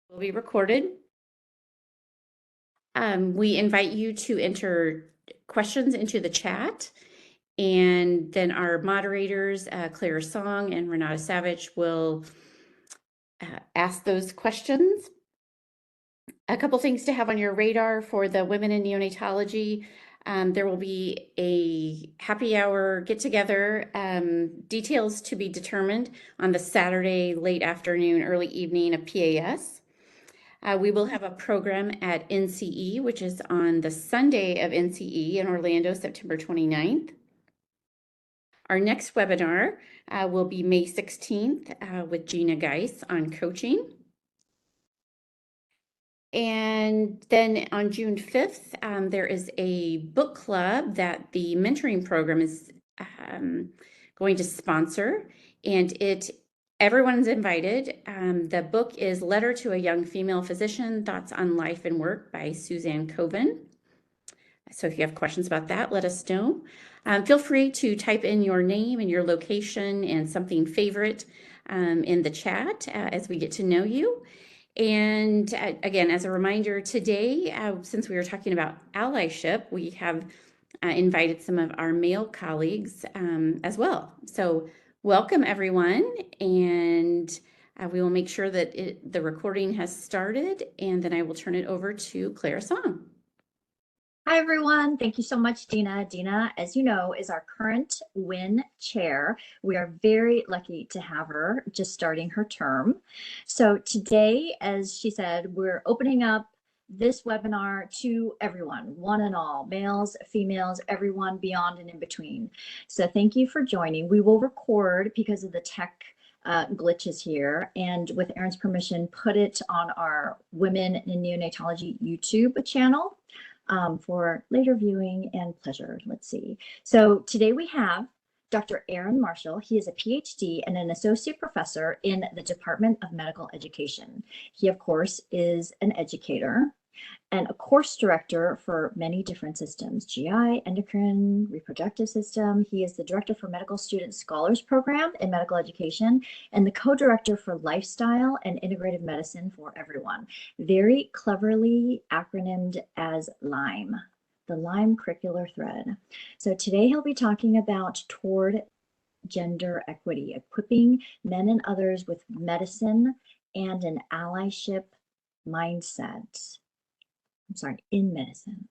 will be recorded. We invite you to enter questions into the chat, and then our moderators, Clara Song and Renata Savage, will ask those questions. A couple things to have on your radar for the Women in Neonatology. There will be a happy hour get together, details to be determined on the Saturday late afternoon, early evening of PAS. We will have a program at NCE, which is on the Sunday of NCE in Orlando, September 29th. Our next webinar will be May 16th with Gina Geis on coaching. And then on June 5th, there is a book club that the mentoring program is going to sponsor, and everyone's invited. The book is Letter to a Young Female Physician, Thoughts on Life and Work by Suzanne Coven. So if you have questions about that, let us know. Feel free to type in your name and your location and something favorite in the chat as we get to know you. And again, as a reminder, today, since we were talking about allyship, we have invited some of our male colleagues as well. So welcome, everyone, and we will make sure that the recording has started, and then I will turn it over to Clara Song. Hi, everyone. Thank you so much, Dina. Dina, as you know, is our current WIN chair. We are very lucky to have her just starting her term. So today, as she said, we're opening up this webinar to everyone, one and all, males, females, everyone beyond and in between. So thank you for joining. We will record because of the tech glitches here, and with Erin's permission, put it on our Women in Neonatology YouTube channel for later viewing and pleasure. Let's see. So today we have Dr. Erin Marshall. He is a PhD and an associate professor in the Department of Medical Education. He, of course, is an educator and a course director for many different systems: GI, endocrine, reproductive system. He is the director for Medical Student Scholars Program in Medical Education and the co-director for Lifestyle and Integrative Medicine for Everyone, very cleverly acronymed as LIME, the LIME curricular thread. So today he'll be talking about toward gender equity, equipping men and others with medicine and an allyship mindset. In medicine.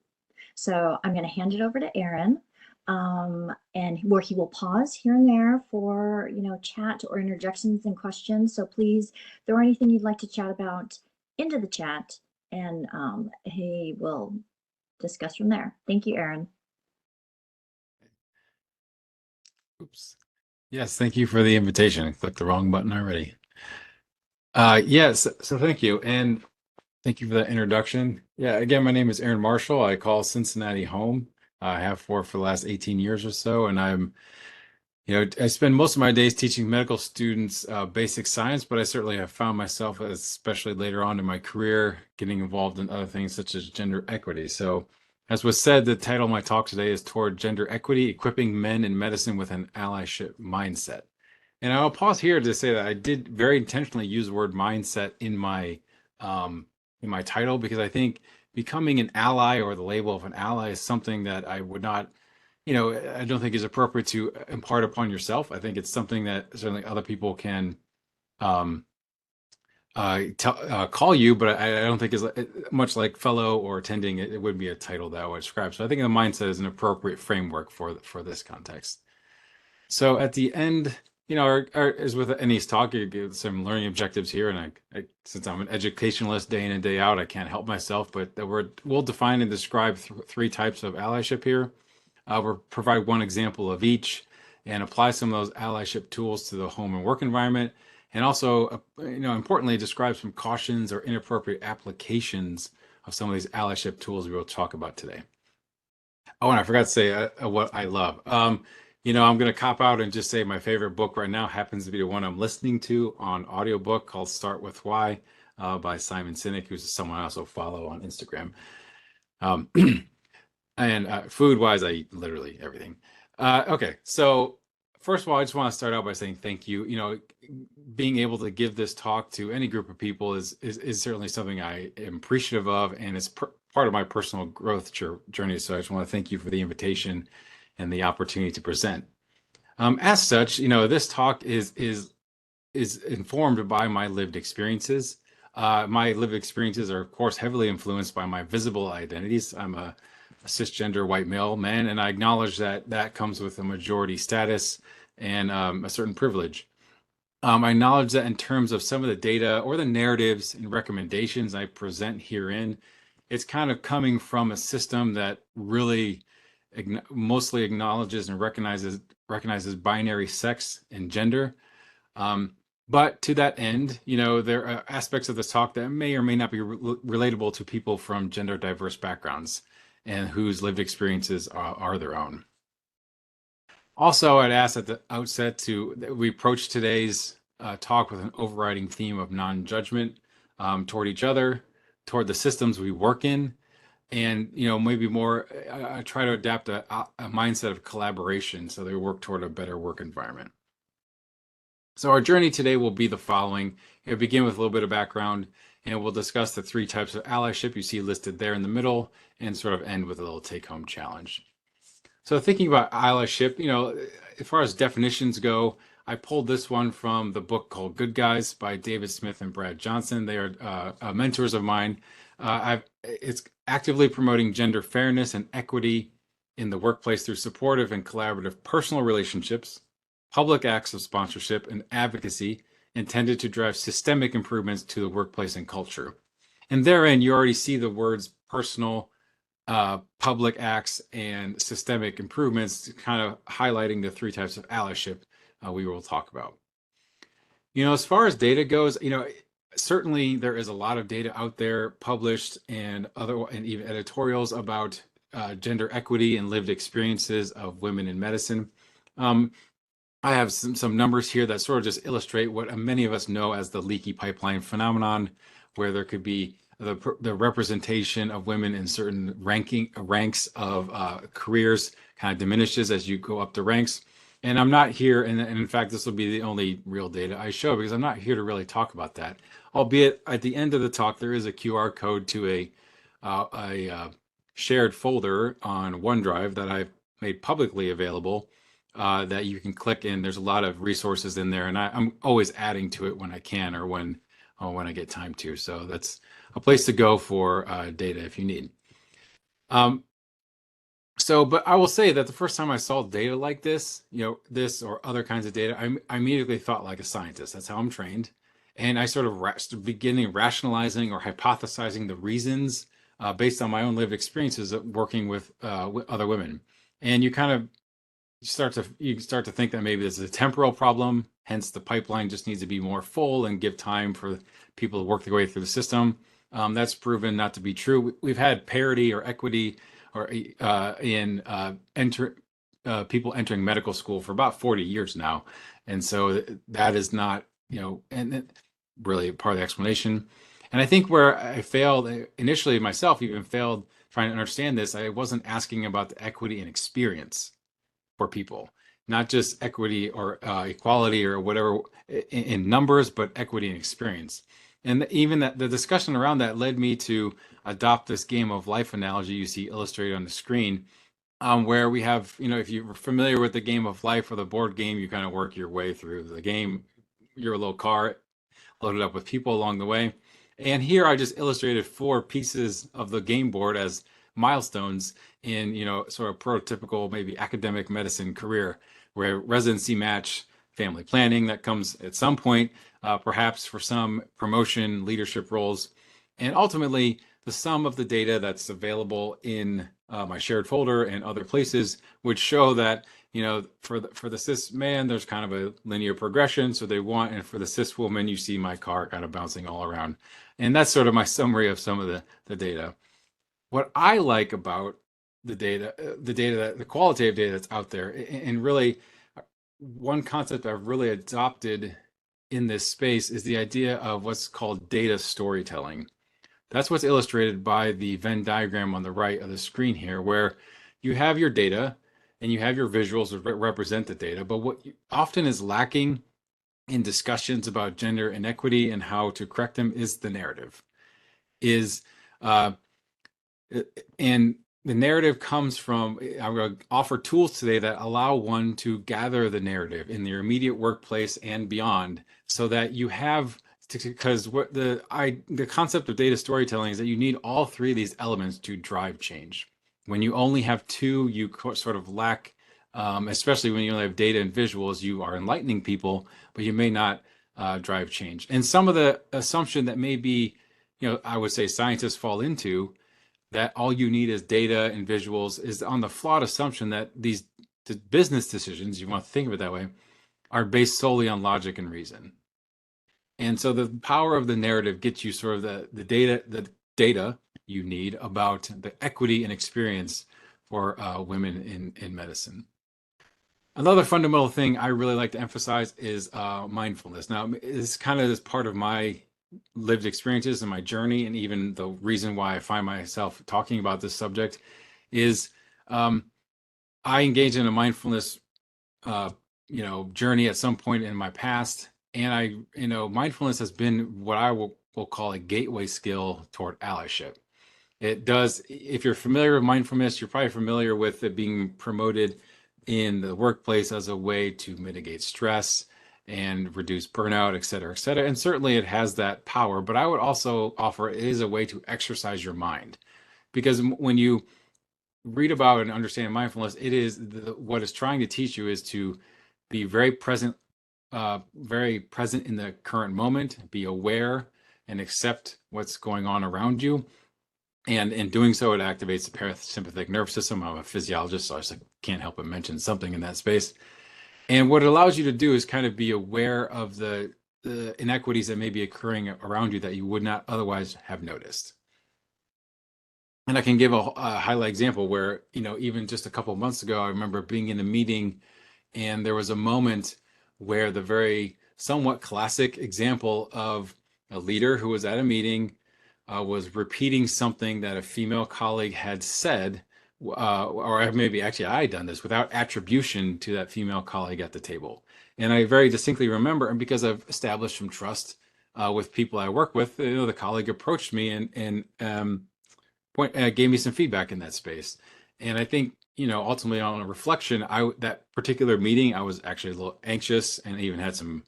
So I'm going to hand it over to Erin, and where he will pause here and there for, chat or interjections and questions. So please throw anything you'd like to chat about into the chat, and he will discuss from there. Thank you, Erin. Oops. Yes, thank you for the invitation. I clicked the wrong button already. Yes, so thank you. And thank you for that introduction. Yeah, again, my name is Erin Marshall. I call Cincinnati home. I have for the last 18 years or so, and I spend most of my days teaching medical students basic science, but I certainly have found myself, especially later on in my career, getting involved in other things such as gender equity. So, as was said, the title of my talk today is Toward Gender Equity, Equipping Men in Medicine with an Allyship Mindset. And I'll pause here to say that I did very intentionally use the word mindset in my title, because I think becoming an ally, or the label of an ally, is something that I would not, I don't think is appropriate to impart upon yourself. I think it's something that certainly other people can call you, but I don't think is much like fellow or attending. It would be a title that I would describe. So I think the mindset is an appropriate framework for this context. So at the end, as with any talk, you give some learning objectives here, and I since I'm an educationalist day in and day out, I can't help myself, but we'll define and describe three types of allyship here. We'll provide one example of each and apply some of those allyship tools to the home and work environment, and also, importantly, describe some cautions or inappropriate applications of some of these allyship tools we will talk about today. Oh, and I forgot to say what I love. I'm going to cop out and just say my favorite book right now happens to be the one I'm listening to on audiobook, called Start With Why by Simon Sinek, who's someone I also follow on Instagram. And food-wise, I eat literally everything. Okay, so first of all, I just want to start out by saying thank you. Being able to give this talk to any group of people is certainly something I am appreciative of, and it's part of my personal growth journey. So I just want to thank you for the invitation and the opportunity to present. As such, this talk is informed by my lived experiences. My lived experiences are, of course, heavily influenced by my visible identities. I'm a cisgender white male man, and I acknowledge that comes with a majority status and a certain privilege. I acknowledge that in terms of some of the data or the narratives and recommendations I present herein, it's kind of coming from a system that really mostly acknowledges and recognizes binary sex and gender. But to that end, there are aspects of this talk that may or may not be relatable to people from gender diverse backgrounds and whose lived experiences are their own. Also, I'd ask at the outset that we approach today's talk with an overriding theme of non-judgment toward each other, toward the systems we work in, and maybe more. I try to adapt a mindset of collaboration so that we work toward a better work environment. So our journey today will be the following. We'll begin with a little bit of background, and we'll discuss the 3 types of allyship you see listed there in the middle, and sort of end with a little take-home challenge. So thinking about allyship, as far as definitions go, I pulled this one from the book called Good Guys by David Smith and Brad Johnson. They are mentors of mine. It's actively promoting gender fairness and equity in the workplace through supportive and collaborative personal relationships, public acts of sponsorship and advocacy intended to drive systemic improvements to the workplace and culture. And therein, you already see the words personal, public acts, and systemic improvements kind of highlighting the 3 types of allyship we will talk about. As far as data goes, certainly there is a lot of data out there published and even editorials about gender equity and lived experiences of women in medicine. I have some numbers here that sort of just illustrate what many of us know as the leaky pipeline phenomenon, where there could be the representation of women in certain ranks of careers kind of diminishes as you go up the ranks. And I'm not here, and in fact, this will be the only real data I show because I'm not here to really talk about that. Albeit at the end of the talk, there is a QR code to a shared folder on OneDrive that I've made publicly available that you can click in. There's a lot of resources in there, and I'm always adding to it when I can or when I get time to. So that's a place to go for data if you need. But I will say that the first time I saw data like this, this or other kinds of data, I immediately thought like a scientist. That's how I'm trained. And I sort of beginning rationalizing or hypothesizing the reasons based on my own lived experiences of working with other women. And you start to think that maybe this is a temporal problem, hence the pipeline just needs to be more full and give time for people to work their way through the system. That's proven not to be true. We've had parity or equity or in people entering medical school for about 40 years now, and so that is not and really part of the explanation. And I think where I failed initially myself, even failed trying to understand this, I wasn't asking about the equity and experience for people, not just equity or equality or whatever in numbers, but equity and experience. And even that the discussion around that led me to adopt this game of life analogy you see illustrated on the screen, where we have, if you're familiar with the game of life or the board game, you kind of work your way through the game. You're a little car loaded up with people along the way. And here I just illustrated 4 pieces of the game board as milestones in, sort of prototypical, maybe academic medicine career, where residency match, family planning that comes at some point, perhaps for some promotion, leadership roles, and ultimately the sum of the data that's available in my shared folder and other places would show that, for the cis man, there's kind of a linear progression. So and for the cis woman, you see my car kind of bouncing all around. And that's sort of my summary of some of the data. What I like about the data, the qualitative data that's out there, and really one concept I've really adopted in this space is the idea of what's called data storytelling. That's what's illustrated by the Venn diagram on the right of the screen here, where you have your data and you have your visuals that represent the data. But what often is lacking in discussions about gender inequity and how to correct them is the narrative. And the narrative comes from, I'm going to offer tools today that allow one to gather the narrative in their immediate workplace and beyond, so that you have, because what the concept of data storytelling is that you need all three of these elements to drive change. When you only have two, you sort of lack, especially when you only have data and visuals, you are enlightening people, but you may not drive change. And some of the assumption that may be, I would say scientists fall into, that all you need is data and visuals, is on the flawed assumption that these business decisions, you want to think of it that way, are based solely on logic and reason. And so the power of the narrative gets you sort of the data you need about the equity and experience for women in medicine. Another fundamental thing I really like to emphasize is mindfulness. Now, it's kind of this part of my lived experiences and my journey, and even the reason why I find myself talking about this subject is I engaged in a mindfulness journey at some point in my past, and mindfulness has been what I will call a gateway skill toward allyship. It does, if you're familiar with mindfulness, you're probably familiar with it being promoted in the workplace as a way to mitigate stress and reduce burnout, et cetera, et cetera. And certainly it has that power, but I would also offer it is a way to exercise your mind. Because when you read about and understand mindfulness, it is what it's trying to teach you is to be very present in the current moment, be aware and accept what's going on around you. And in doing so, it activates the parasympathetic nervous system. I'm a physiologist, so I just can't help but mention something in that space. And what it allows you to do is kind of be aware of the inequities that may be occurring around you that you would not otherwise have noticed. And I can give a highlight example where, even just a couple of months ago, I remember being in a meeting, and there was a moment where the very somewhat classic example of a leader who was at a meeting was repeating something that a female colleague had said, or maybe actually I had done this without attribution to that female colleague at the table. And I very distinctly remember, and because I've established some trust with people I work with, the colleague approached me and gave me some feedback in that space. And I think, ultimately on a reflection, that particular meeting, I was actually a little anxious and even had some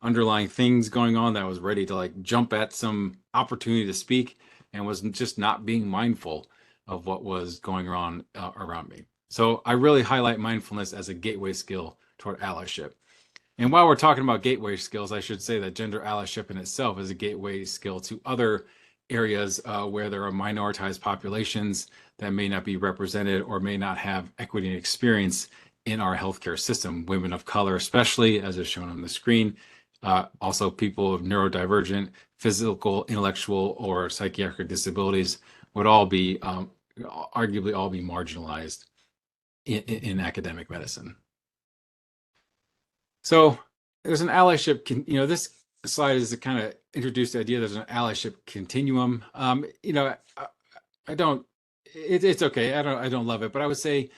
underlying things going on that I was ready to jump at some opportunity to speak, and was just not being mindful of what was going on around me. So I really highlight mindfulness as a gateway skill toward allyship. And while we're talking about gateway skills, I should say that gender allyship in itself is a gateway skill to other areas where there are minoritized populations that may not be represented or may not have equity and experience in our healthcare system. Women of color, especially, as is shown on the screen. Also, people of neurodivergent, physical, intellectual, or psychiatric disabilities would all be, arguably all be marginalized in academic medicine. So there's an allyship, this slide is to kind of introduce the idea there's an allyship continuum. I don't, it's okay. I don't love it, but I would say,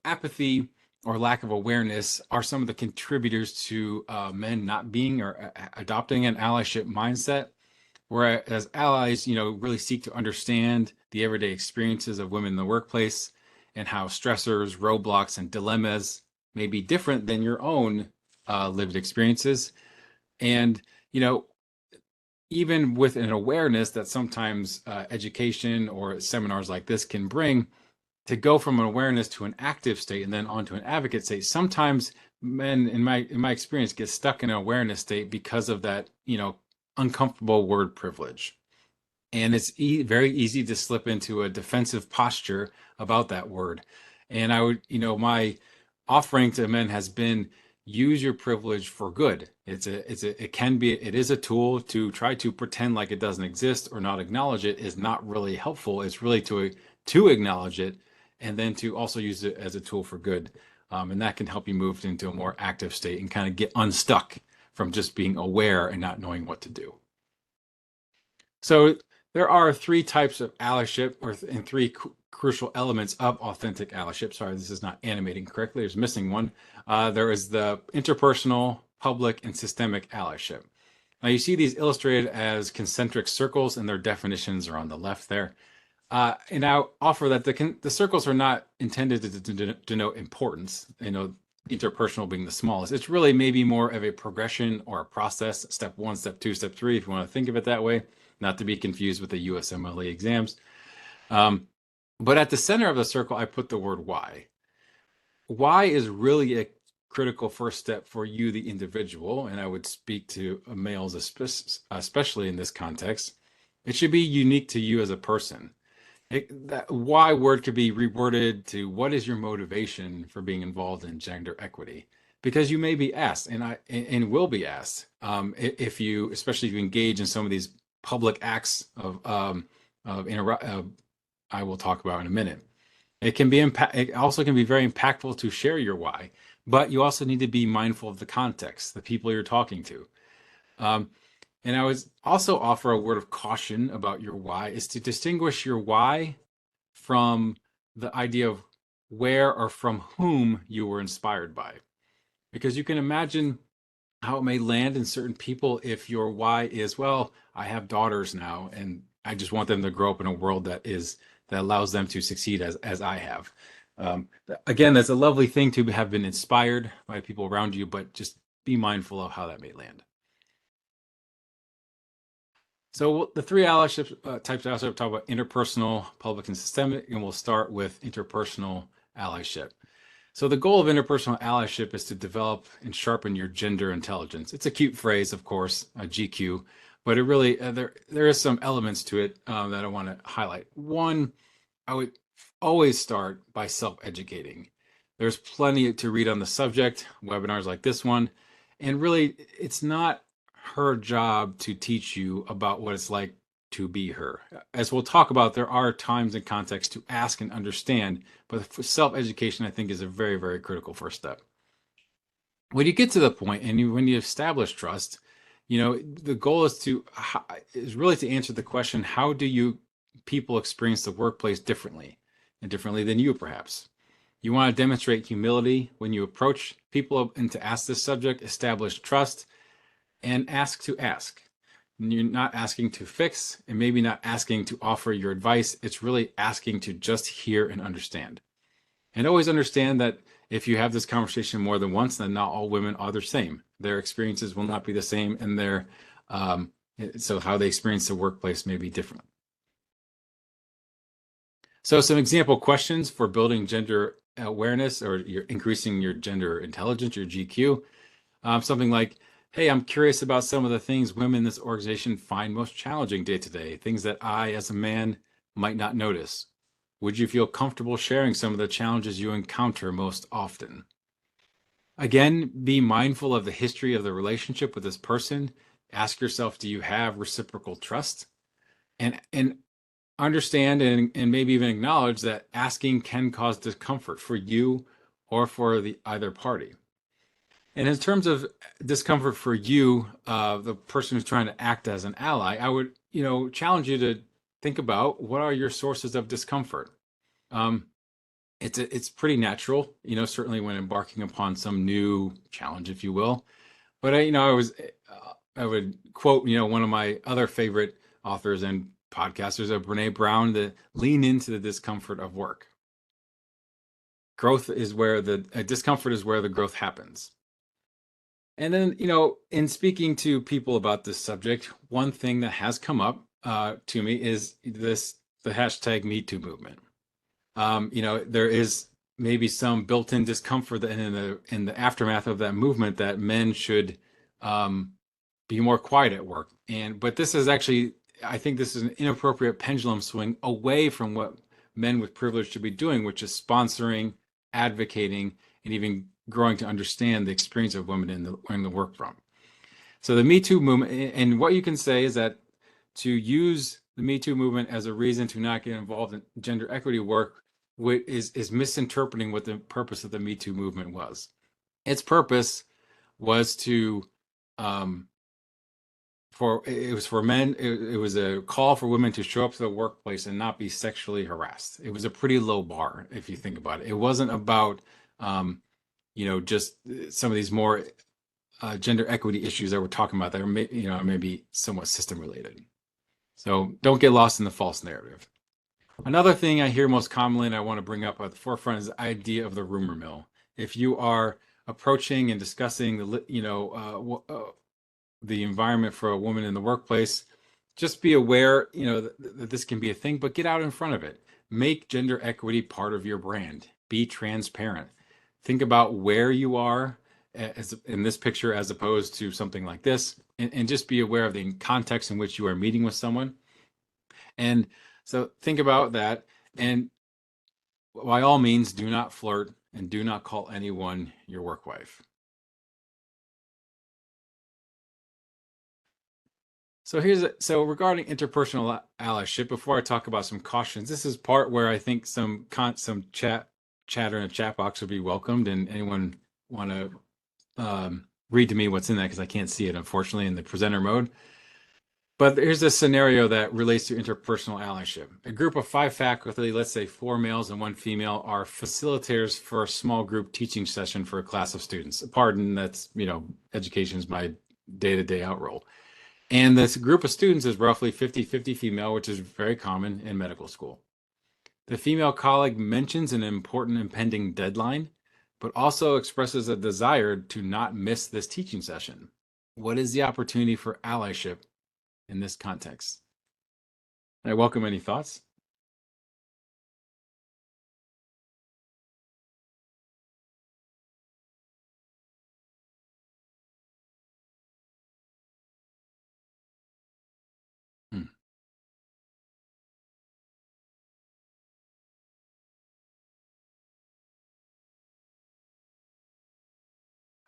apathy or lack of awareness are some of the contributors to men not being or adopting an allyship mindset. Whereas allies, really seek to understand the everyday experiences of women in the workplace and how stressors, roadblocks, and dilemmas may be different than your own lived experiences. And, even with an awareness that sometimes education or seminars like this can bring, to go from an awareness to an active state and then onto an advocate state, sometimes men, in my experience, get stuck in an awareness state because of that, uncomfortable word privilege. And it's very easy to slip into a defensive posture about that word. And I would, my offering to men has been, use your privilege for good. It is a tool. To try to pretend like it doesn't exist or not acknowledge it is not really helpful. It's really to acknowledge it, and then to also use it as a tool for good. And that can help you move into a more active state and kind of get unstuck from just being aware and not knowing what to do. So there are three types of allyship, and three crucial elements of authentic allyship. Sorry, this is not animating correctly. There's missing one. There is the interpersonal, public, and systemic allyship. Now you see these illustrated as concentric circles, and their definitions are on the left there. And I offer that the circles are not intended to denote importance, interpersonal being the smallest. It's really maybe more of a progression or a process, step 1, step 2, step 3, if you want to think of it that way, not to be confused with the USMLE exams. But at the center of the circle, I put the word why. Why is really a critical first step for you, the individual, and I would speak to males especially in this context. It should be unique to you as a person. That why word could be reworded to what is your motivation for being involved in gender equity? Because you may be asked, and will be asked, if you, especially if you engage in some of these public acts of I will talk about in a minute. It also can be very impactful to share your why, but you also need to be mindful of the context, the people you're talking to. And I would also offer a word of caution about your why is to distinguish your why from the idea of where or from whom you were inspired by. Because you can imagine how it may land in certain people if your why is, well, I have daughters now, and I just want them to grow up in a world that allows them to succeed as I have. Again, that's a lovely thing to have been inspired by people around you, but just be mindful of how that may land. So the 3 allyship types of allyship talk about interpersonal, public, and systemic, and we'll start with interpersonal allyship. So the goal of interpersonal allyship is to develop and sharpen your gender intelligence. It's a cute phrase, of course, a GQ, but it really there is some elements to it that I want to highlight. One, I would always start by self-educating. There's plenty to read on the subject, webinars like this one, and really it's not her job to teach you about what it's like to be her. As we'll talk about, there are times and contexts to ask and understand, but for self-education, I think, is a very, very critical first step. When you get to the point and when you establish trust, the goal is really to answer the question, how do people experience the workplace differently and differently than you, perhaps? You want to demonstrate humility when you approach people and to ask this subject, establish trust, and ask to ask. And you're not asking to fix, and maybe not asking to offer your advice. It's really asking to just hear and understand. And always understand that if you have this conversation more than once, then not all women are the same. Their experiences will not be the same, and so how they experience the workplace may be different. So some example questions for building gender awareness, or you're increasing your gender intelligence, your GQ. Something like, hey, I'm curious about some of the things women in this organization find most challenging day to day, things that I, as a man, might not notice. Would you feel comfortable sharing some of the challenges you encounter most often? Again, be mindful of the history of the relationship with this person. Ask yourself, do you have reciprocal trust? And understand and maybe even acknowledge that asking can cause discomfort for you or for the either party. And in terms of discomfort for you, the person who's trying to act as an ally, I would, challenge you to think about what are your sources of discomfort. It's pretty natural, certainly when embarking upon some new challenge, if you will. But I would quote, one of my other favorite authors and podcasters of Brene Brown, to lean into the discomfort of work. Discomfort is where the growth happens. And then, in speaking to people about this subject, one thing that has come up to me is the hashtag #MeToo movement. There is maybe some built-in discomfort in the aftermath of that movement that men should be more quiet at work. But this is actually, I think this is an inappropriate pendulum swing away from what men with privilege should be doing, which is sponsoring, advocating, and even growing to understand the experience of women in the work front. So the Me Too movement, and what you can say is that to use the Me Too movement as a reason to not get involved in gender equity work is misinterpreting what the purpose of the Me Too movement was. Its purpose was to it was for men. It was a call for women to show up to the workplace and not be sexually harassed. It was a pretty low bar, if you think about it. It wasn't about, just some of these more gender equity issues that we're talking about that are, maybe somewhat system related. So don't get lost in the false narrative. Another thing I hear most commonly, and I want to bring up at the forefront, is the idea of the rumor mill. If you are approaching and discussing the environment for a woman in the workplace, just be aware, that this can be a thing, but get out in front of it. Make gender equity part of your brand. Be transparent. Think about where you are as in this picture as opposed to something like this, and just be aware of the context in which you are meeting with someone. And so think about that. And by all means, do not flirt and do not call anyone your work wife. So regarding interpersonal allyship, before I talk about some cautions, this is part where I think some chatter in the chat box would be welcomed, and anyone want to read to me what's in that, because I can't see it, unfortunately, in the presenter mode. But here's a scenario that relates to interpersonal allyship. A group of 5 faculty, let's say 4 males and 1 female, are facilitators for a small group teaching session for a class of students. Pardon, that's, education is my day-to-day out role. And this group of students is roughly 50-50 female, which is very common in medical school. The female colleague mentions an important impending deadline, but also expresses a desire to not miss this teaching session. What is the opportunity for allyship in this context? I welcome any thoughts.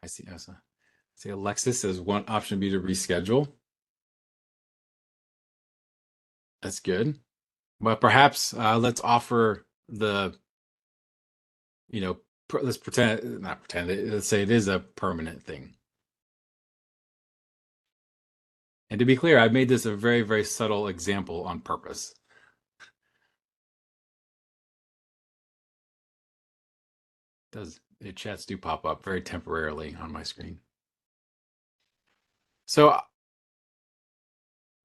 I see. See, Alexis says one option would be to reschedule. That's good. But perhaps let's offer the, let's let's say it is a permanent thing. And to be clear, I've made this a very, very subtle example on purpose. The chats do pop up very temporarily on my screen. So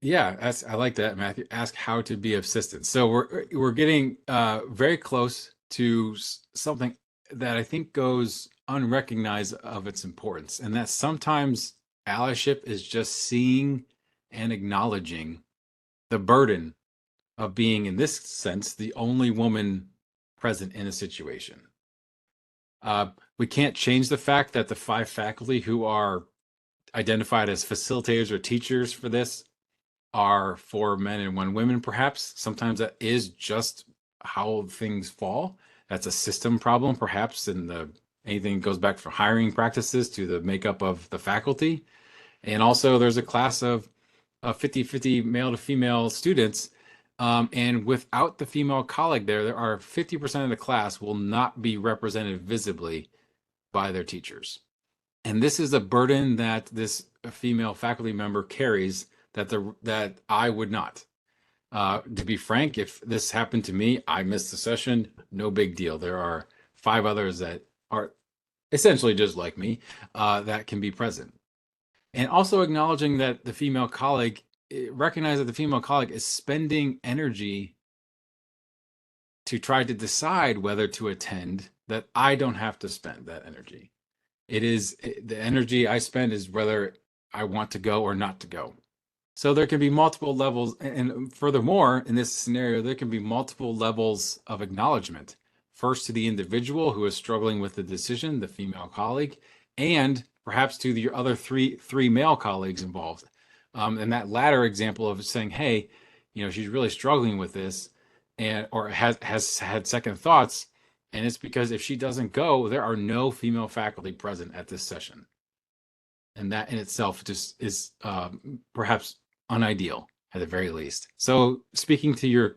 yeah, I like that, Matthew. Ask how to be of assistance. So we're getting very close to something that I think goes unrecognized of its importance, and that sometimes allyship is just seeing and acknowledging the burden of being, in this sense, the only woman present in a situation. We can't change the fact that the 5 faculty who are identified as facilitators or teachers for this are 4 men and 1 woman, perhaps. Sometimes that is just how things fall. That's a system problem, perhaps, in anything goes back from hiring practices to the makeup of the faculty. And also there's a class of 50-50 male to female students. And without the female colleague there are 50% of the class will not be represented visibly by their teachers. And this is a burden that this female faculty member carries that I would not. To be frank, if this happened to me, I missed the session, no big deal. There are 5 others that are essentially just like me that can be present. And also acknowledging that the female colleague, recognize that the female colleague is spending energy to try to decide whether to attend, that I don't have to spend that energy. The energy I spend is whether I want to go or not to go. So there can be multiple levels. And furthermore, in this scenario, there can be multiple levels of acknowledgement. First to the individual who is struggling with the decision, the female colleague, and perhaps to the other three male colleagues involved. And that latter example of saying, hey, she's really struggling with this, or has had second thoughts. And it's because if she doesn't go, there are no female faculty present at this session. And that in itself just is perhaps unideal at the very least. So speaking to your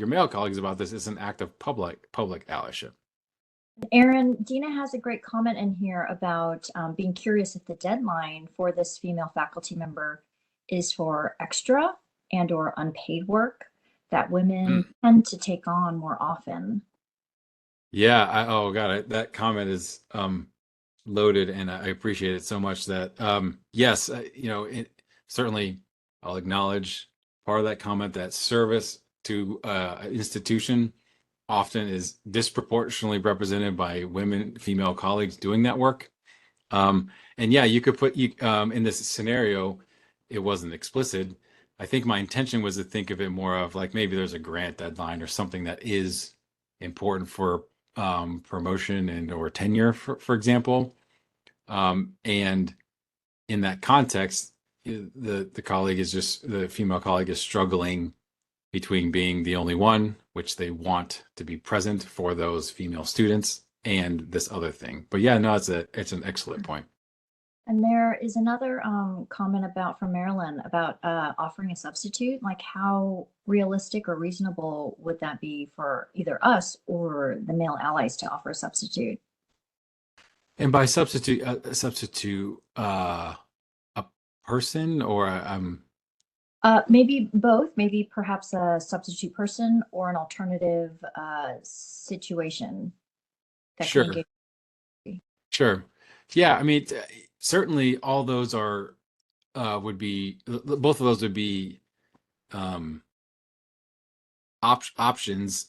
male colleagues about this is an act of public allyship. Aaron, Dina has a great comment in here about being curious if the deadline for this female faculty member is for extra and or unpaid work that women Mm. tend to take on more often. Yeah, oh God, that comment is loaded, and I appreciate it so much that yes, certainly I'll acknowledge part of that comment, that service to an institution often is disproportionately represented by women, female colleagues doing that work. And yeah, you could put you in this scenario, it wasn't explicit. I think my intention was to think of it more of like maybe there's a grant deadline or something that is important for promotion and or tenure, for example. And in that context, the colleague is just the female colleague is struggling between being the only one, which they want to be present for those female students, and this other thing. But yeah, no, it's an excellent point. And there is another comment from Marilyn about offering a substitute. Like, how realistic or reasonable would that be for either us or the male allies to offer a substitute? And by substitute, a person or Maybe both, maybe perhaps a substitute person or an alternative situation that can sure, engage. sure, yeah. I mean, certainly all those are would be both of those would be um, options.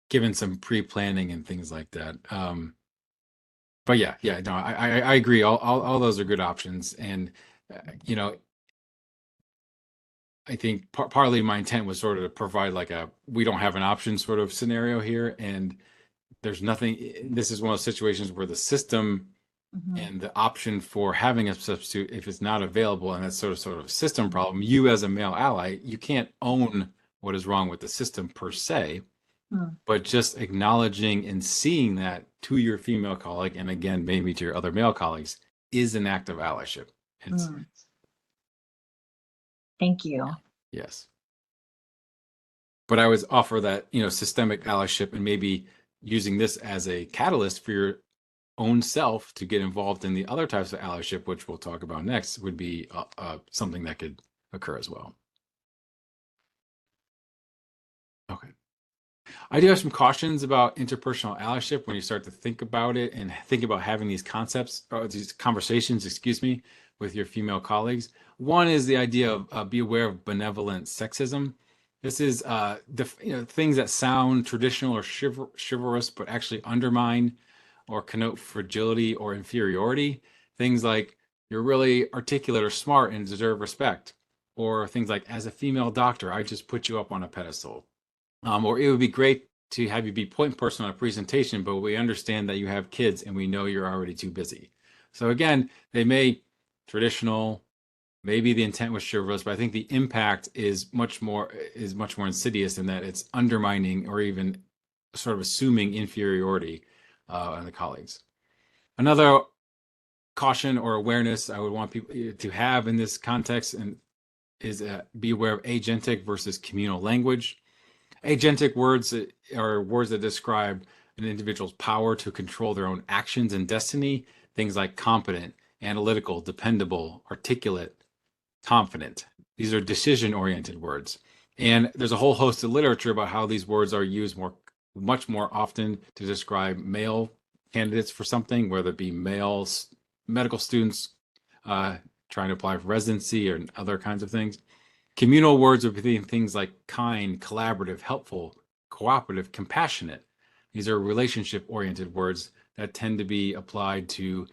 Given some pre-planning and things like that. But yeah, yeah, no, I agree. All those are good options, and you know, I think partly my intent was sort of to provide like a we don't have an option sort of scenario here, and there's nothing. This is one of those situations where the system Mhm. and the option for having a substitute, if it's not available, and that's sort of a system problem. You as a male ally, you can't own what is wrong with the system per se, Mm. but just acknowledging and seeing that to your female colleague, and again maybe to your other male colleagues, is an act of allyship. It's Mm. Thank you. yes. But I would offer that, systemic allyship and maybe using this as a catalyst for your own self to get involved in the other types of allyship, which we'll talk about next, would be something that could occur as well. Okay. I do have some cautions about interpersonal allyship when you start to think about it and think about having these concepts or these conversations, excuse me, with your female colleagues. One is the idea of be aware of benevolent sexism. This is things that sound traditional or chivalrous, but actually undermine or connote fragility or inferiority. Things like you're really articulate or smart and deserve respect, or things like as a female doctor, I just put you up on a pedestal. Or it would be great to have you be point person on a presentation, but we understand that you have kids and we know you're already too busy. So again, they may traditional, maybe the intent was chivalrous, but I think the impact is much more insidious in that it's undermining or even sort of assuming inferiority on the colleagues. Another caution or awareness I would want people to have in this context and is be aware of agentic versus communal language. Agentic words are words that describe an individual's power to control their own actions and destiny. Things like competent, analytical, dependable, articulate, confident. These are decision-oriented words. And there's a whole host of literature about how these words are used much more often to describe male candidates for something, whether it be males, medical students trying to apply for residency or other kinds of things. Communal words would be things like kind, collaborative, helpful, cooperative, compassionate. These are relationship-oriented words that tend to be applied to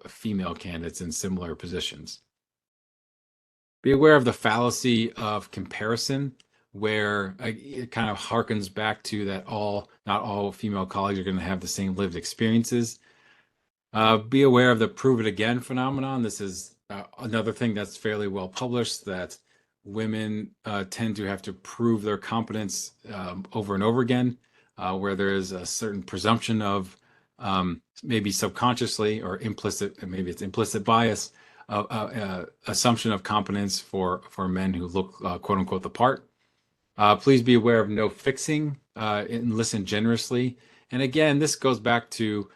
female candidates in similar positions. Be aware of the fallacy of comparison, where it kind of harkens back to that not all female colleagues are going to have the same lived experiences. Be aware of the prove it again phenomenon. This is another thing that's fairly well published, that women tend to have to prove their competence over and over again, where there is a certain presumption of maybe subconsciously or implicit, maybe it's implicit bias, assumption of competence for men who look quote unquote the part. Please be aware of no fixing and listen generously. And again, this goes back to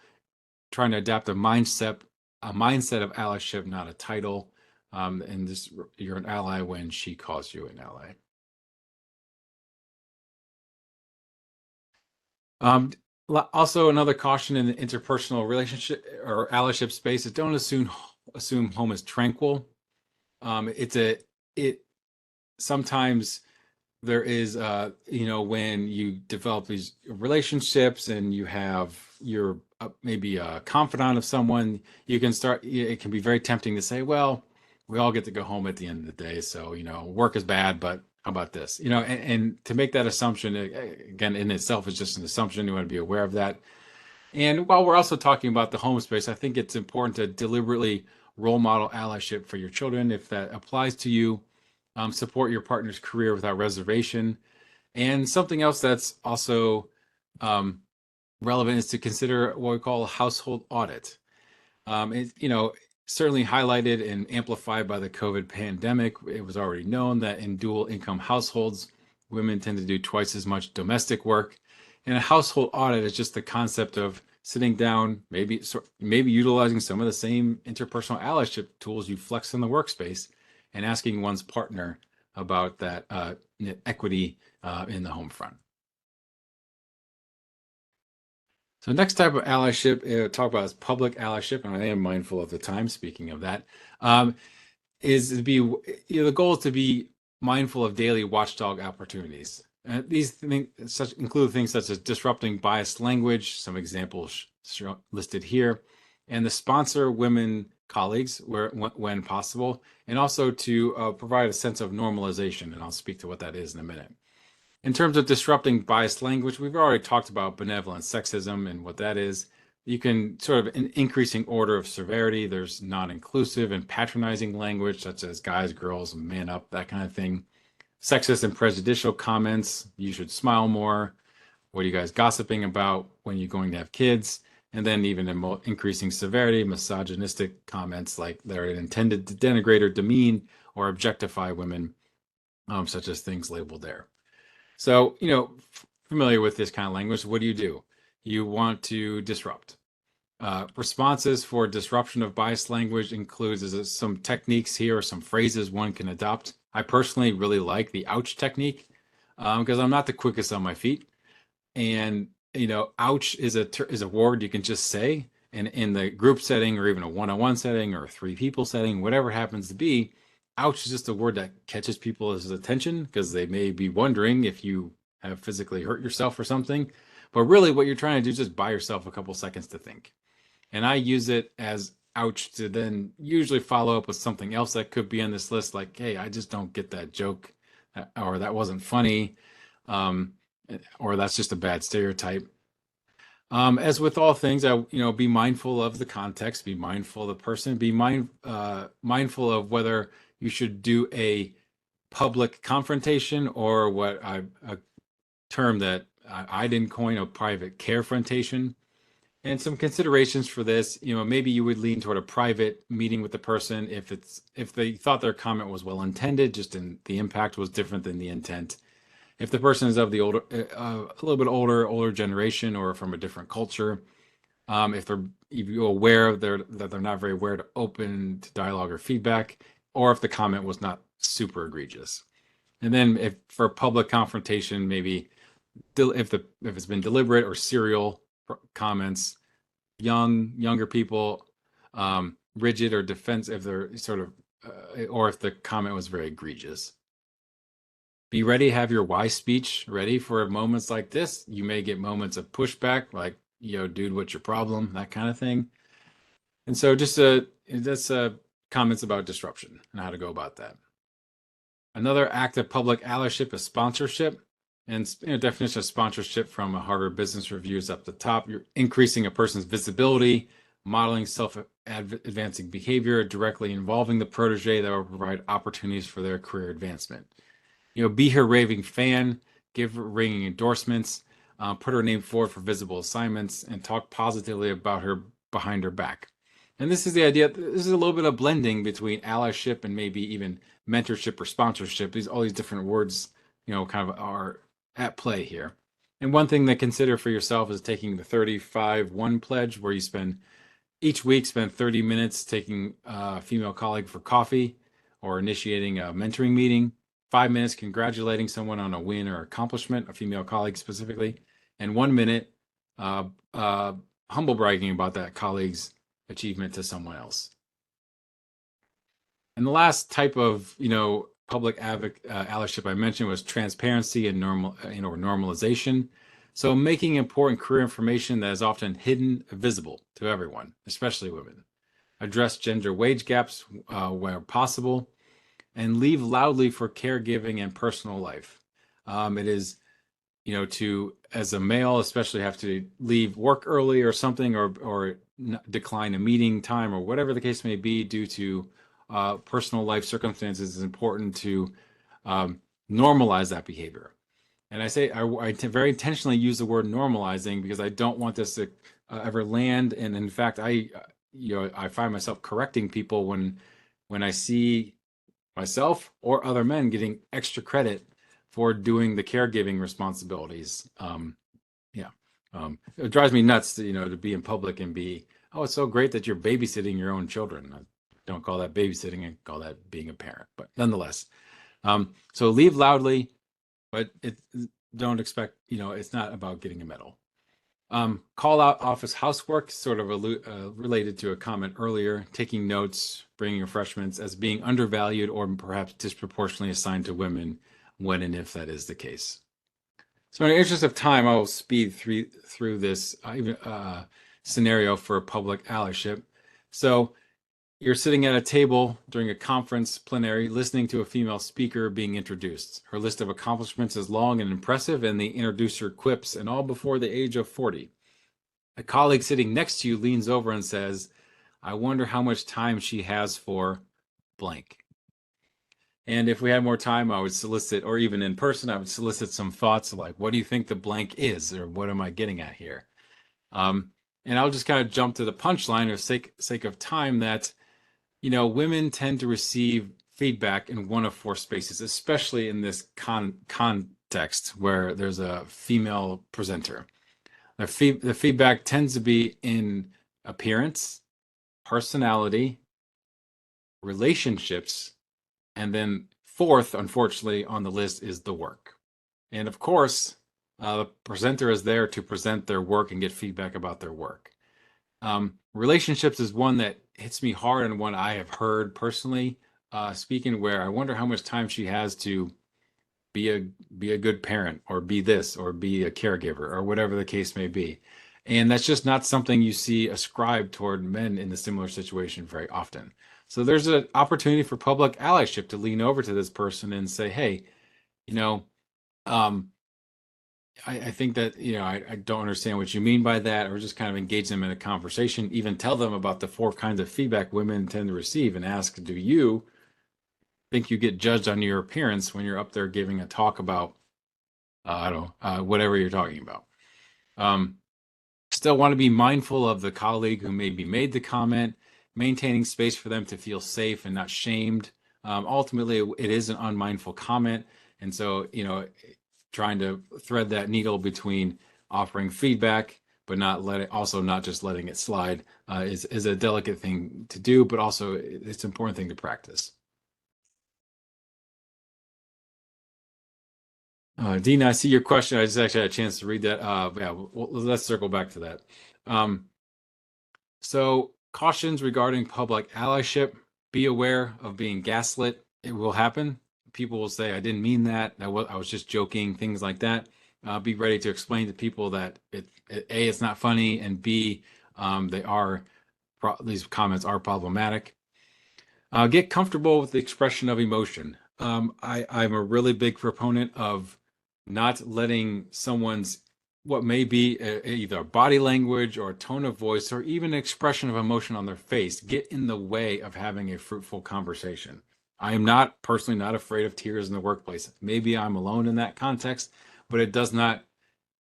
trying to adapt a mindset of allyship, not a title. And this, you're an ally when she calls you an ally. Also, another caution in the interpersonal relationship or allyship space is don't assume home is tranquil. It sometimes there is when you develop these relationships and you're maybe a confidant of someone, you can start, it can be very tempting to say, well, we all get to go home at the end of the day, so work is bad, but how about this, and to make that assumption, again, in itself is just an assumption. You want to be aware of that. And while we're also talking about the home space, I think it's important to deliberately role model allyship for your children if that applies to you. Support your partner's career without reservation. And something else that's also relevant is to consider what we call a household audit. Certainly highlighted and amplified by the COVID pandemic. It was already known that in dual income households, women tend to do twice as much domestic work. And a household audit is just the concept of sitting down, maybe utilizing some of the same interpersonal allyship tools you flex in the workspace, and asking one's partner about that equity in the home front. So next type of allyship, talk about is public allyship, and I am mindful of the time. Speaking of that, is to be the goal is to be mindful of daily watchdog opportunities. These things include things such as disrupting biased language. Some examples listed here, and to sponsor women colleagues when possible, and also to provide a sense of normalization. And I'll speak to what that is in a minute. In terms of disrupting biased language, we've already talked about benevolent sexism and what that is. You can sort of, in increasing order of severity, there's non-inclusive and patronizing language, such as guys, girls, man up, that kind of thing. Sexist and prejudicial comments, you should smile more. What are you guys gossiping about? When you're going to have kids? And then even in increasing severity, misogynistic comments like they're intended to denigrate or demean or objectify women, such as things labeled there. So, familiar with this kind of language, what do? You want to disrupt. Responses for disruption of biased language includes some techniques here, or some phrases one can adopt. I personally really like the ouch technique because I'm not the quickest on my feet. And, ouch is a word you can just say. And in the group setting, or even a one-on-one setting, or a 3 people setting, whatever it happens to be, ouch is just a word that catches people's attention because they may be wondering if you have physically hurt yourself or something. But really what you're trying to do is just buy yourself a couple seconds to think. And I use it as ouch to then usually follow up with something else that could be on this list, like, hey, I just don't get that joke, or that wasn't funny, or that's just a bad stereotype. As with all things, be mindful of the context, be mindful of the person, be mindful of whether you should do a public confrontation or a term that I didn't coin, a private carefrontation. And some considerations for this, maybe you would lean toward a private meeting with the person if they thought their comment was well intended, just in the impact was different than the intent. If the person is of the older, a little bit older generation, or from a different culture, if you're aware that they're not very aware to open to dialogue or feedback, or if the comment was not super egregious. And then if for public confrontation, maybe if it's been deliberate or serial comments, younger people, rigid or defensive, if they're sort of, or if the comment was very egregious. Be ready, have your why speech ready for moments like this. You may get moments of pushback, like, dude, what's your problem? That kind of thing. And so just comments about disruption and how to go about that. Another act of public allyship is sponsorship. And definition of sponsorship from a Harvard Business Review is up the top. You're increasing a person's visibility, modeling self-advancing behavior, directly involving the protege that will provide opportunities for their career advancement. Be her raving fan, give her ringing endorsements, put her name forward for visible assignments, and talk positively about her behind her back. And this is the idea. This is a little bit of blending between allyship and maybe even mentorship or sponsorship. All these different words, kind of are at play here. And one thing to consider for yourself is taking the 35-1 pledge, where you spend Each week, spend 30 minutes taking a female colleague for coffee or initiating a mentoring meeting, 5 minutes congratulating someone on a win or accomplishment, a female colleague specifically, and 1 minute humble bragging about that colleague's achievement to someone else. And the last type of, public allyship I mentioned was transparency and normalization. So making important career information that is often hidden visible to everyone, especially women. Address gender wage gaps where possible, and leave loudly for caregiving and personal life. It is, to, as a male, especially have to leave work early or something, or decline a meeting time or whatever the case may be due to personal life circumstances, is important to normalize that behavior. And I say I very intentionally use the word normalizing because I don't want this to ever land. And in fact, I find myself correcting people when I see myself or other men getting extra credit for doing the caregiving responsibilities. It drives me nuts to be in public and be, oh, it's so great that you're babysitting your own children. I don't call that babysitting, I call that being a parent, but nonetheless. So leave loudly, but don't expect, it's not about getting a medal. Call out office housework, sort of related to a comment earlier, taking notes, bringing refreshments as being undervalued or perhaps disproportionately assigned to women when and if that is the case. So in the interest of time, I will speed through this scenario for public allyship. So you're sitting at a table during a conference plenary, listening to a female speaker being introduced. Her list of accomplishments is long and impressive, and the introducer quips, and all before the age of 40. A colleague sitting next to you leans over and says, I wonder how much time she has for blank. And if we had more time, I would solicit, or even in person, I would solicit some thoughts like, what do you think the blank is? Or what am I getting at here? And I'll just kind of jump to the punchline for sake of time that, women tend to receive feedback in one of four spaces, especially in this context where there's a female presenter. The feedback tends to be in appearance, personality, relationships, and then fourth, unfortunately, on the list is the work. And of course, the presenter is there to present their work and get feedback about their work. Relationships is one that hits me hard, and one I have heard personally speaking, where I wonder how much time she has to be a good parent, or be this, or be a caregiver, or whatever the case may be. And that's just not something you see ascribed toward men in a similar situation very often. So there's an opportunity for public allyship to lean over to this person and say, hey, I think that, I don't understand what you mean by that, or just kind of engage them in a conversation, even tell them about the four kinds of feedback women tend to receive, and ask, do you think you get judged on your appearance when you're up there giving a talk about, whatever you're talking about? Still want to be mindful of the colleague who maybe made the comment, maintaining space for them to feel safe and not shamed. Ultimately, it is an unmindful comment. And so, trying to thread that needle between offering feedback, but not just letting it slide is a delicate thing to do, but also it's an important thing to practice. Dina, I see your question. I just actually had a chance to read that. Let's circle back to that. So cautions regarding public allyship: be aware of being gaslit. It will happen. People will say, I didn't mean that. I was just joking, things like that. Be ready to explain to people that A, it's not funny, and B, these comments are problematic. Get comfortable with the expression of emotion. I'm a really big proponent of not letting someone's, what may be either body language or tone of voice or even expression of emotion on their face, get in the way of having a fruitful conversation. I am personally not afraid of tears in the workplace. Maybe I'm alone in that context, but it does not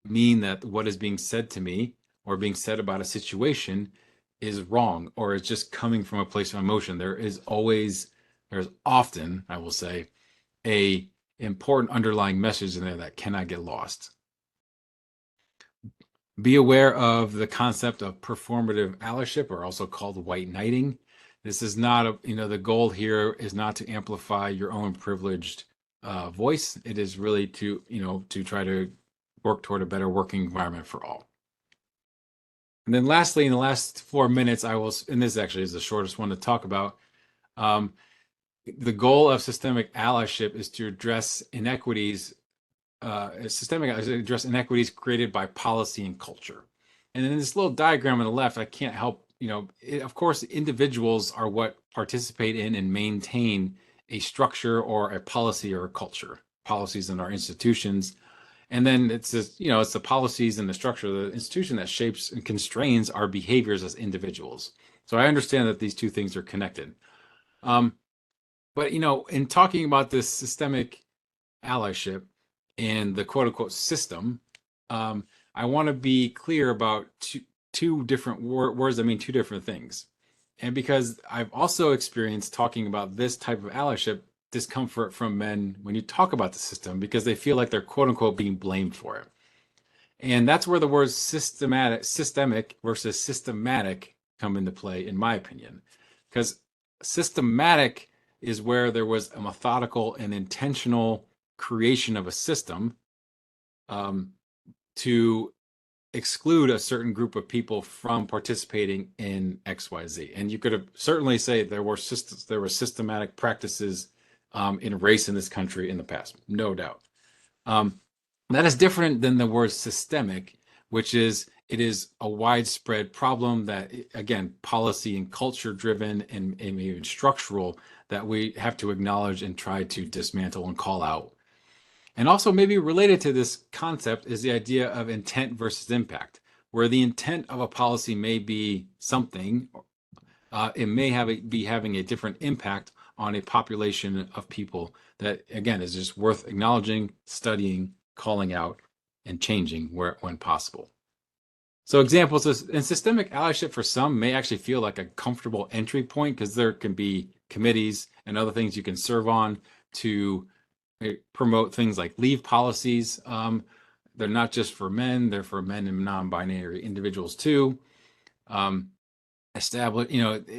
mean that what is being said to me or being said about a situation is wrong, or is just coming from a place of emotion. There's often, I will say, a important underlying message in there that cannot get lost. Be aware of the concept of performative allyship, or also called white knighting. This is not the goal here is not to amplify your own privileged voice. It is really to, to try to work toward a better working environment for all. And then lastly, in the last 4 minutes, and this actually is the shortest one to talk about, the goal of systemic allyship is to address inequities, address inequities created by policy and culture. And in this little diagram on the left, I can't help, of course, individuals are what participate in and maintain a structure or a policy or a culture, policies in our institutions. And then it's just, it's the policies and the structure of the institution that shapes and constrains our behaviors as individuals. So I understand that these two things are connected. But, in talking about this systemic allyship and the quote unquote system, I want to be clear about two different words that mean two different things. And because I've also experienced talking about this type of allyship discomfort from men when you talk about the system, because they feel like they're quote unquote being blamed for it. And that's where the words systemic versus systematic come into play, in my opinion. Because systematic is where there was a methodical and intentional creation of a system to exclude a certain group of people from participating in XYZ. And you could have certainly say there were systematic practices in race in this country in the past, no doubt. That is different than the word systemic, which is it is a widespread problem that, again, policy and culture driven and even structural, that we have to acknowledge and try to dismantle and call out. And also maybe related to this concept is the idea of intent versus impact, where the intent of a policy may be something, it may be having a different impact on a population of people that, again, is just worth acknowledging, studying, calling out, and changing when possible. So examples in systemic allyship for some may actually feel like a comfortable entry point, because there can be committees and other things you can serve on to promote things like leave policies. They're not just for men, they're for men and non-binary individuals too. Establish,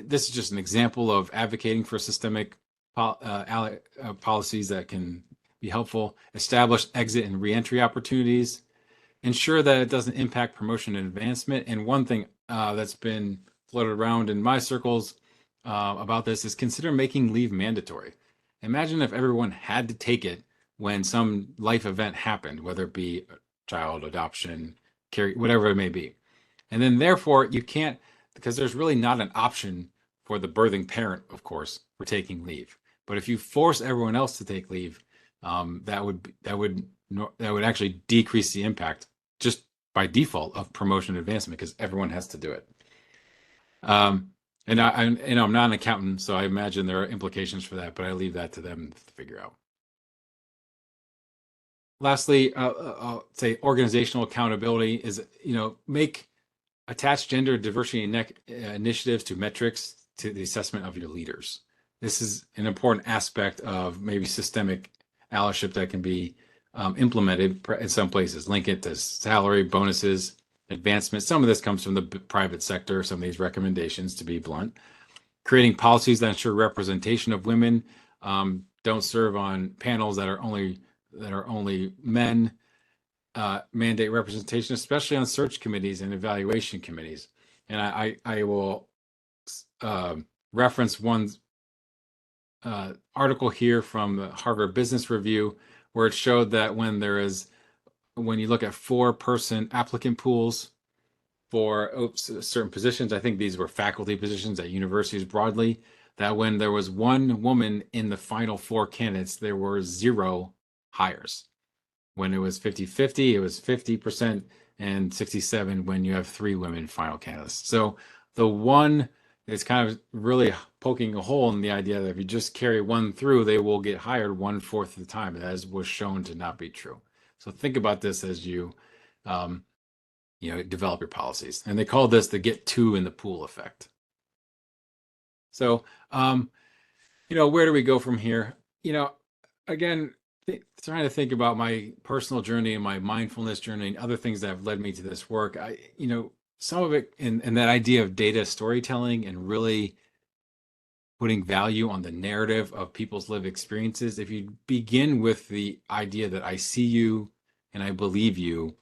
this is just an example of advocating for systemic policies that can be helpful. Establish exit and reentry opportunities. Ensure that it doesn't impact promotion and advancement. And one thing that's been floated around in my circles about this is consider making leave mandatory. Imagine if everyone had to take it when some life event happened, whether it be a child, adoption, whatever it may be. And then therefore you can't, because there's really not an option for the birthing parent, of course, for taking leave. But if you force everyone else to take leave, that would actually decrease the impact just by default of promotion and advancement, because everyone has to do it. And I'm not an accountant, so I imagine there are implications for that, but I leave that to them to figure out. Lastly, I'll say organizational accountability is, attach gender diversity initiatives to metrics to the assessment of your leaders. This is an important aspect of maybe systemic allyship that can be implemented in some places. Link it to salary, bonuses, advancement. Some of this comes from the private sector, some of these recommendations, to be blunt. Creating policies that ensure representation of women. Don't serve on panels that are only men. Mandate representation, especially on search committees and evaluation committees. And I will reference one article here from the Harvard Business Review, where it showed that when you look at 4-person applicant pools for certain positions, I think these were faculty positions at universities broadly, that when there was one woman in the final 4 candidates, there were 0 hires. When it was 50-50, it was 50%, and 67 when you have 3 women final candidates. So the one is kind of really poking a hole in the idea that if you just carry one through, they will get hired 1/4 of the time. And that was shown to not be true. So think about this as you, develop your policies. And they call this the get 2 in the pool effect. So, where do we go from here? Again, trying to think about my personal journey and my mindfulness journey and other things that have led me to this work. Some of it in that idea of data storytelling and really putting value on the narrative of people's lived experiences. If you begin with the idea that I see you and I believe you,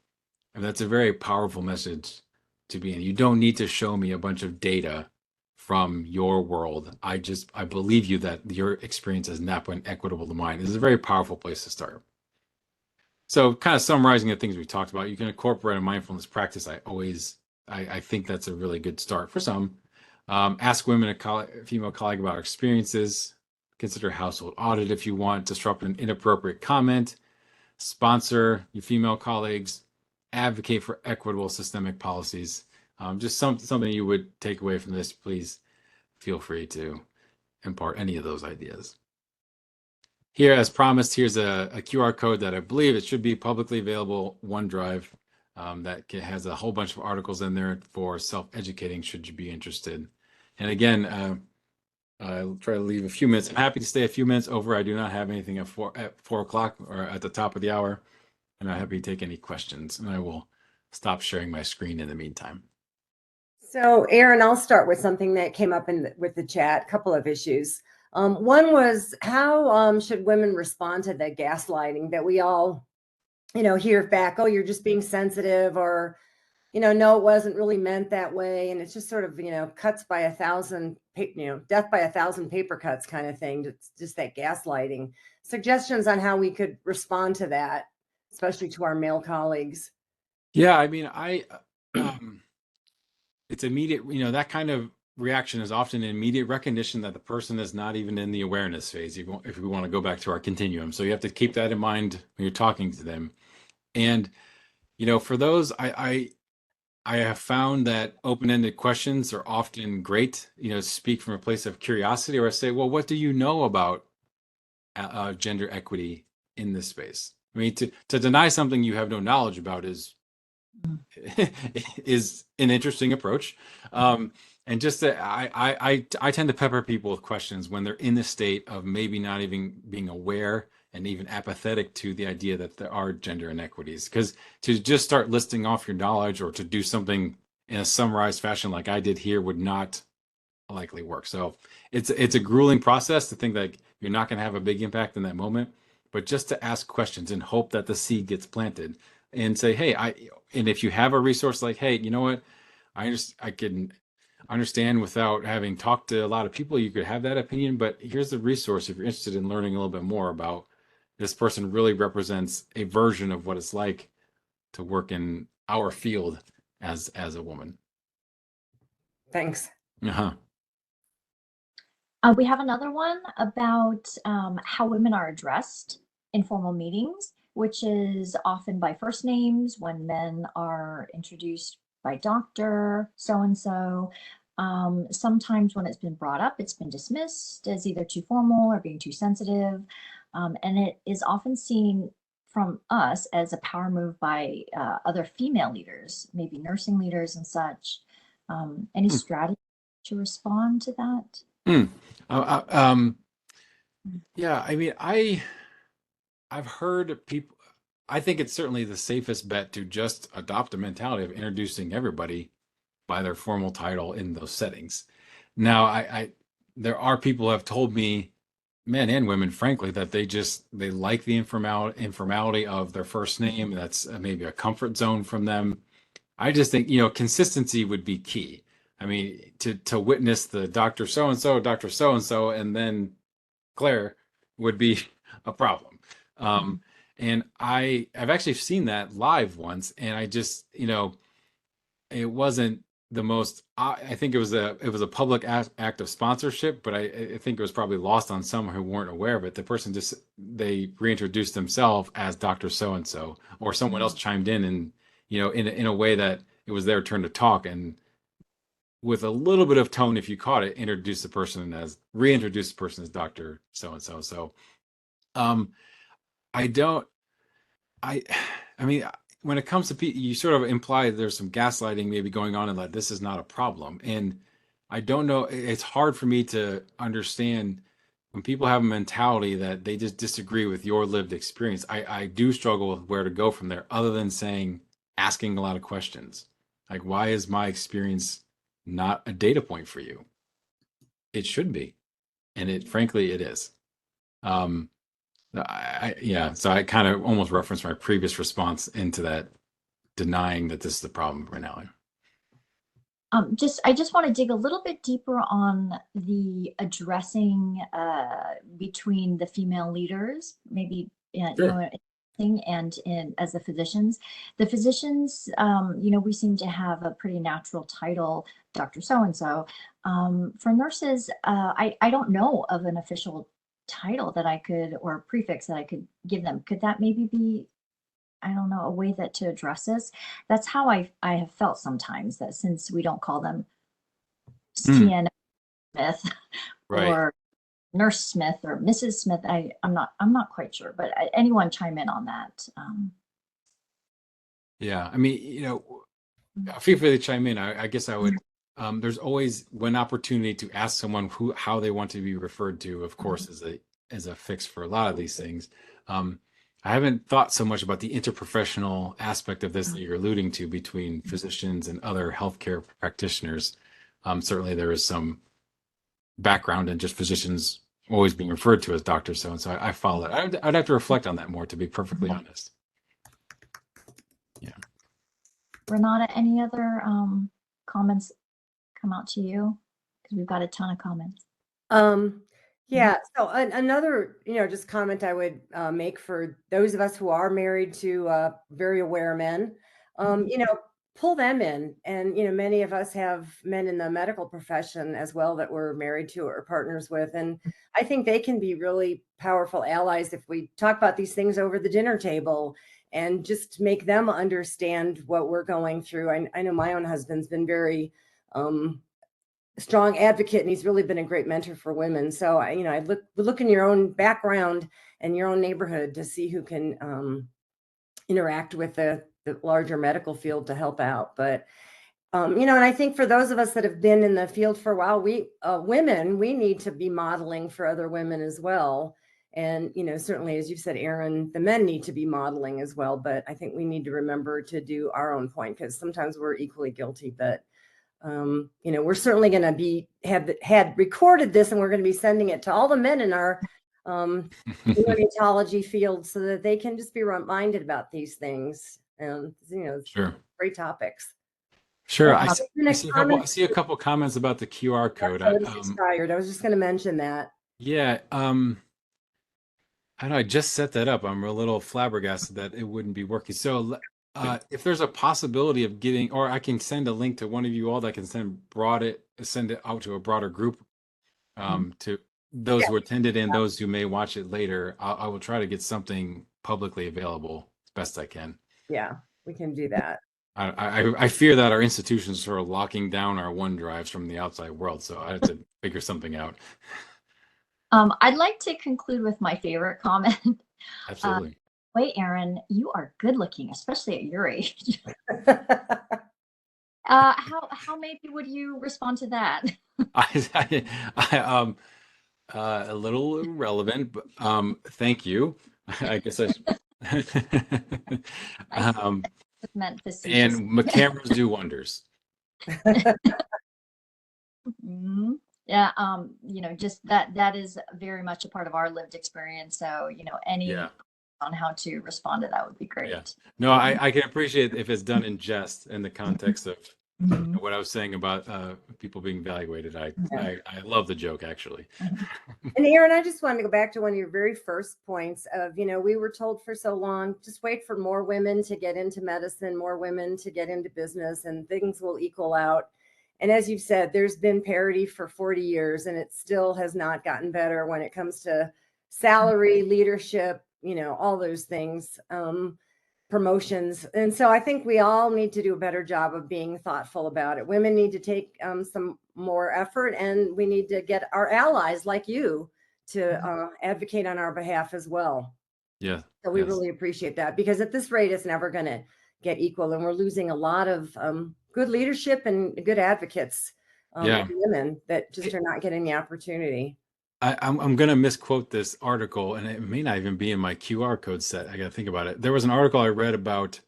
and that's a very powerful message to be in. You don't need to show me a bunch of data from your world. I believe you that your experience has not been equitable to mine. This is a very powerful place to start. So kind of summarizing the things we talked about, you can incorporate a mindfulness practice. I think that's a really good start for some. Ask women, a female colleague about our experiences. Consider household audit if you want. Disrupt an inappropriate comment. Sponsor your female colleagues. Advocate for equitable systemic policies. Just something you would take away from this. Please feel free to impart any of those ideas. Here, as promised, here's a QR code that I believe it should be publicly available OneDrive that has a whole bunch of articles in there for self-educating should you be interested. And again, I'll try to leave a few minutes. I'm happy to stay a few minutes over. I do not have anything at 4 o'clock or at the top of the hour. And I'm happy to take any questions. And I will stop sharing my screen in the meantime. So, Aaron, I'll start with something that came up with the chat, a couple of issues. One was how should women respond to the gaslighting that we all, hear back, oh, you're just being sensitive, or, no, it wasn't really meant that way. And it's just sort of, cuts by 1,000, death by 1,000 paper cuts kind of thing. It's just that gaslighting. Suggestions on how we could respond to that, especially to our male colleagues. Yeah, I mean, it's immediate, that kind of reaction is often an immediate recognition that the person is not even in the awareness phase, if we want to go back to our continuum. So you have to keep that in mind when you're talking to them. And, for those, I have found that open-ended questions are often great, speak from a place of curiosity, or I say, well, what do you know about gender equity in this space? I mean, to deny something you have no knowledge about is an interesting approach. And just that I tend to pepper people with questions when they're in the state of maybe not even being aware and even apathetic to the idea that there are gender inequities. Because to just start listing off your knowledge or to do something in a summarized fashion like I did here would not likely work. So it's a grueling process to think that you're not going to have a big impact in that moment, but just to ask questions and hope that the seed gets planted and say, hey, and if you have a resource like, hey, you know what, I can understand without having talked to a lot of people, you could have that opinion, but here's the resource if you're interested in learning a little bit more about this person really represents a version of what it's like to work in our field as a woman. Thanks. Uh-huh. We have another one about how women are addressed in formal meetings, which is often by first names when men are introduced by doctor, so-and-so. Sometimes when it's been brought up, it's been dismissed as either too formal or being too sensitive. And it is often seen from us as a power move by other female leaders, maybe nursing leaders and such. Any strategy to respond to that? Yeah, I mean, I've heard people, I think it's certainly the safest bet to just adopt a mentality of introducing everybody by their formal title in those settings. Now, there are people who have told me, men and women, frankly, that they like the informality of their first name. That's maybe a comfort zone from them. I just think, consistency would be key. I mean, to witness the Dr. So-and-so, Dr. So-and-so, and then Claire would be a problem. And I've actually seen that live once, and I just, it wasn't the most, I think it was a public act of sponsorship, but I think it was probably lost on some who weren't aware of it. The person they reintroduced themselves as Dr. So-and-so, or someone else chimed in and, in a way that it was their turn to talk, and with a little bit of tone, if you caught it, reintroduce the person as Dr. So-and-so. So, I mean, when it comes to people, you sort of imply there's some gaslighting maybe going on and that this is not a problem. And I don't know, it's hard for me to understand when people have a mentality that they just disagree with your lived experience, I do struggle with where to go from there, other than asking a lot of questions. Like, why is my experience not a data point for you? It should be. And frankly, it is. Um, yeah, so I kind of almost referenced my previous response into that, denying that this is the problem right now. I just want to dig a little bit deeper on the addressing between the female leaders, maybe Sure. and as the physicians. The physicians, we seem to have a pretty natural title, Dr. So-and-so. For nurses, I don't know of an official title that I could, or prefix that I could give them. Could that maybe be, I don't know, a way that to address this? That's how I have felt sometimes, that since we don't call them CN Smith Right. or Nurse Smith or Mrs. Smith, I'm not quite sure, but anyone chime in on that? Yeah. I mean, feel free to chime in. I guess I would. There's always one opportunity to ask someone how they want to be referred to. Of course, as a fix for a lot of these things. I haven't thought so much about the interprofessional aspect of this that you're alluding to between physicians and other healthcare practitioners. Certainly, there is some background in just physicians always being referred to as Dr. So-and-so. I follow that. I'd have to reflect on that more, to be perfectly honest. Yeah. Renata, any other comments come out to you? Because we've got a ton of comments. Yeah. So another, just comment I would make for those of us who are married to very aware men, pull them in. And, many of us have men in the medical profession as well that we're married to or partners with. And I think they can be really powerful allies if we talk about these things over the dinner table and just make them understand what we're going through. I know my own husband's been very strong advocate, and he's really been a great mentor for women. So I look in your own background and your own neighborhood to see who can interact with the larger medical field to help out. But and I think for those of us that have been in the field for a while, we women, we need to be modeling for other women as well. And certainly, as you said, Aaron, the men need to be modeling as well. But I think we need to remember to do our own point, because sometimes we're equally guilty. But we're certainly going to had recorded this, and we're going to be sending it to all the men in our neonatology field so that they can just be reminded about these things. And Sure. Great topics. Sure. Yeah, I see a couple comments about the QR code. I was just going to mention that. Yeah. I know I just set that up. I'm a little flabbergasted that it wouldn't be working. So if there's a possibility of getting, or I can send a link to one of you all that can send it out to a broader group, to those who attended and those who may watch it later. I will try to get something publicly available as best I can. Yeah, we can do that. I fear that our institutions are locking down our OneDrives from the outside world, so I have to figure something out. I'd like to conclude with my favorite comment. Absolutely. Wait, Aaron, you are good looking, especially at your age. How maybe would you respond to that? A little irrelevant, but thank you. I guess I should. Meant facetious. And cameras do wonders. Mm-hmm. Yeah, just that is very much a part of our lived experience. So, any on how to respond to that would be great. Yeah. No, I can appreciate if it's done in jest in the context of what I was saying about people being evaluated. I love the joke, actually. And Aaron, I just wanted to go back to one of your very first points of, we were told for so long, just wait for more women to get into medicine, more women to get into business, and things will equal out. And as you've said, there's been parity for 40 years, and it still has not gotten better when it comes to salary, leadership, all those things, promotions. And so I think we all need to do a better job of being thoughtful about it. Women need to take some more effort, and we need to get our allies like you to advocate on our behalf as well. Yeah. So we really appreciate that, because at this rate, it's never going to get equal. And we're losing a lot of good leadership and good advocates, women that just are not getting the opportunity. I'm going to misquote this article, and it may not even be in my QR code set. I got to think about it. There was an article I read about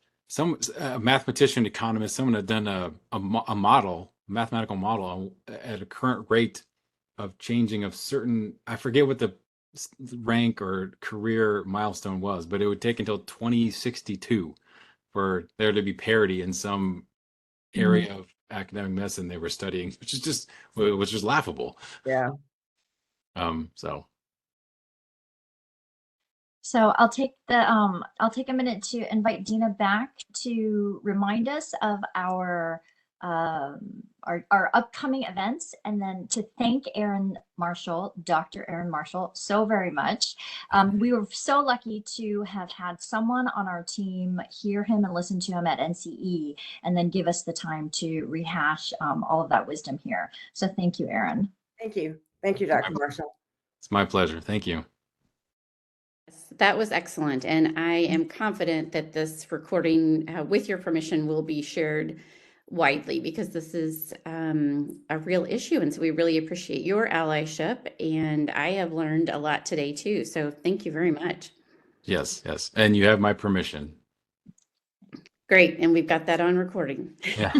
a mathematician, economist, someone had done a model, mathematical model at a current rate of changing of certain, I forget what the rank or career milestone was, but it would take until 2062 for there to be parity in some area of academic medicine they were studying, which is just laughable. Yeah. So I'll take a minute to invite Dina back to remind us of our upcoming events, and then to thank Dr. Aaron Marshall, so very much. We were so lucky to have had someone on our team hear him and listen to him at NCE, and then give us the time to rehash all of that wisdom here. So thank you, Aaron. Thank you. Thank you, Dr. Marshall. it's my pleasure. Thank you. That was excellent. And I am confident that this recording, with your permission, will be shared widely, because this is a real issue. And so we really appreciate your allyship. And I have learned a lot today too. So thank you very much. Yes, yes. And you have my permission. Great. And we've got that on recording. Yeah.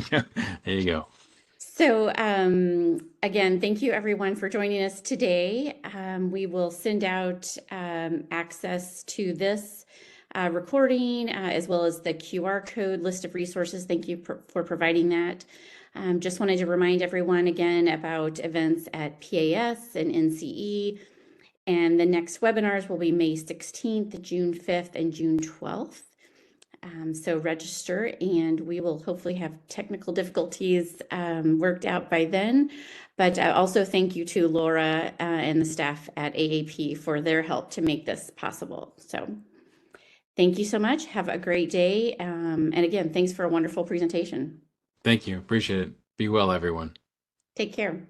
There you go. So again, thank you everyone for joining us today. We will send out access to this recording, as well as the QR code list of resources. Thank you for providing that. Just wanted to remind everyone again about events at PAS and NCE. And the next webinars will be May 16th, June 5th, and June 12th. So register, and we will hopefully have technical difficulties worked out by then. But also thank you to Laura and the staff at AAP for their help to make this possible. So thank you so much. Have a great day. And again, thanks for a wonderful presentation. Thank you. Appreciate it. Be well, everyone. Take care.